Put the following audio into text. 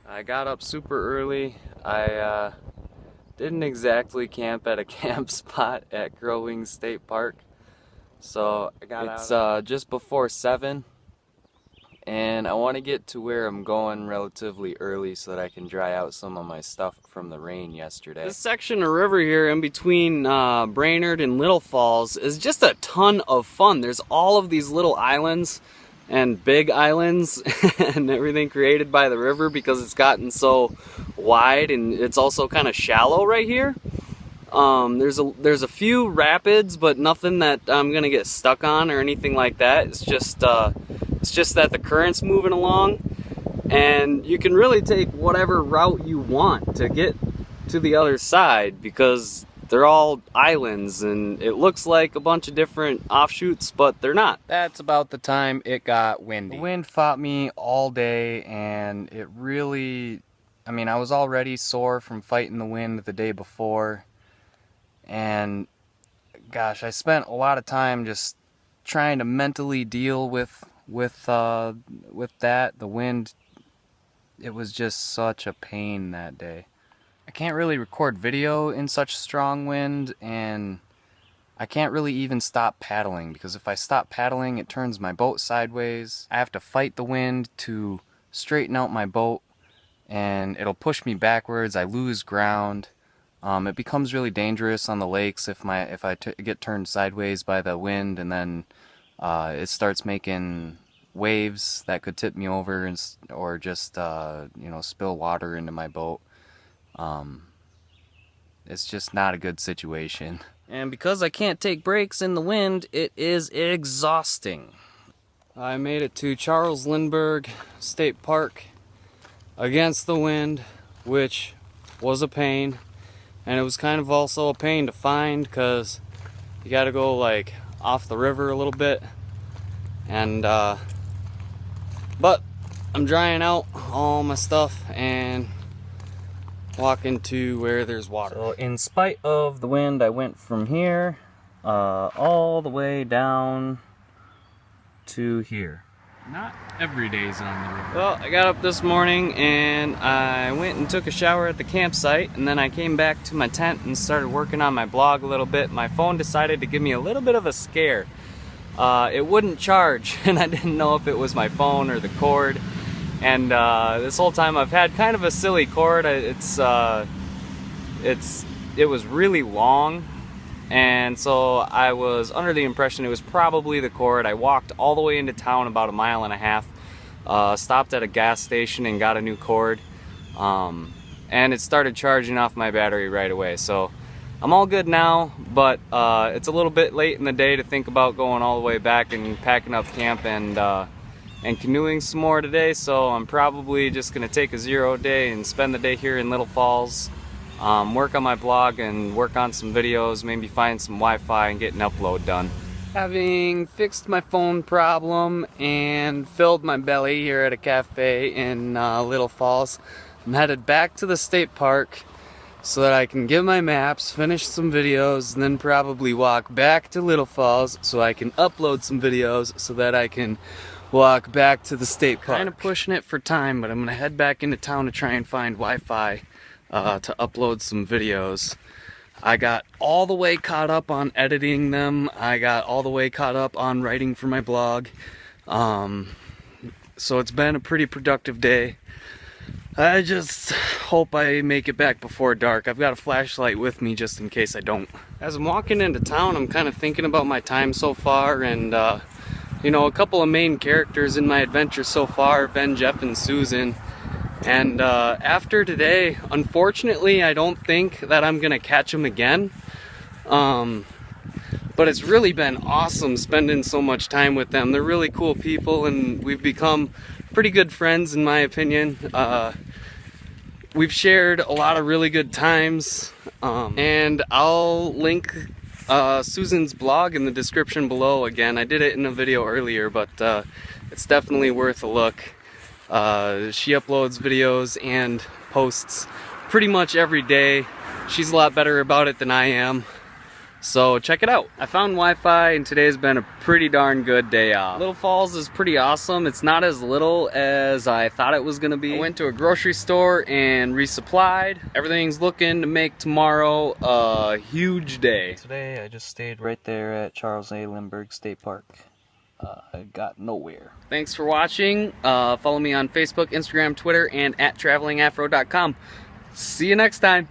I got up super early. I didn't exactly camp at a camp spot at Crow Wing State Park. So it's just before 7 and I want to get to where I'm going relatively early so that I can dry out some of my stuff from the rain yesterday. This section of river here in between Brainerd and Little Falls is just a ton of fun. There's all of these little islands and big islands and everything created by the river because it's gotten so wide, and it's also kind of shallow right here. There's a few rapids, but nothing that I'm gonna get stuck on or anything like that. It's just that the current's moving along, and you can really take whatever route you want to get to the other side because they're all islands and it looks like a bunch of different offshoots, but they're not. That's about the time it got windy. The wind fought me all day, and it really, I mean, I was already sore from fighting the wind the day before, and gosh, I spent a lot of time just trying to mentally deal with that. The wind, it was just such a pain that day. I can't really record video in such strong wind, and I can't really even stop paddling because if I stop paddling it turns my boat sideways. I have to fight the wind to straighten out my boat and it'll push me backwards. I lose ground. It becomes really dangerous on the lakes if I get turned sideways by the wind, and then it starts making waves that could tip me over or just you know, spill water into my boat. It's just not a good situation. And because I can't take breaks in the wind, it is exhausting. I made it to Charles Lindbergh State Park against the wind, which was a pain. And it was kind of also a pain to find because you gotta go like off the river a little bit. And but I'm drying out all my stuff and walking to where there's water. So in spite of the wind, I went from here all the way down to here. Not every day's on the river. Well, I got up this morning and I went and took a shower at the campsite, and then I came back to my tent and started working on my blog a little bit. My phone decided to give me a little bit of a scare. It wouldn't charge, and I didn't know if it was my phone or the cord. And this whole time I've had kind of a silly cord. It was really long, and so I was under the impression it was probably the cord. I walked all the way into town, about 1.5 miles, stopped at a gas station and got a new cord, and it started charging off my battery right away. So I'm all good now, but it's a little bit late in the day to think about going all the way back and packing up camp and canoeing some more today, so I'm probably just gonna take a 0 day and spend the day here in Little Falls, work on my blog and work on some videos, maybe find some Wi-Fi and get an upload done. Having fixed my phone problem and filled my belly here at a cafe in Little Falls, I'm headed back to the state park so that I can get my maps, finish some videos, and then probably walk back to Little Falls so I can upload some videos so that I can walk back to the state park. Kind of pushing it for time, but I'm gonna head back into town to try and find Wi-Fi to upload some videos. I got all the way caught up on editing them. I got all the way caught up on writing for my blog. So it's been a pretty productive day. I just hope I make it back before dark. I've got a flashlight with me just in case I don't. As I'm walking into town, I'm kind of thinking about my time so far, and you know, a couple of main characters in my adventure so far, Ben, Jeff, and Susan. And after today, unfortunately, I don't think that I'm gonna catch them again. But it's really been awesome spending so much time with them. They're really cool people, and we've become pretty good friends, in my opinion. We've shared a lot of really good times, and I'll link Susan's blog in the description below. Again, I did it in a video earlier, but it's definitely worth a look. She uploads videos and posts pretty much every day. She's a lot better about it than I am. So check it out. I found Wi-Fi and today's been a pretty darn good day off. Little Falls is pretty awesome. It's not as little as I thought it was gonna be. I went to a grocery store and resupplied. Everything's looking to make tomorrow a huge day. Today I just stayed right there at Charles A. Lindbergh State Park. I got nowhere. Thanks for watching. Follow me on Facebook, Instagram, Twitter, and at travelingafro.com. See you next time.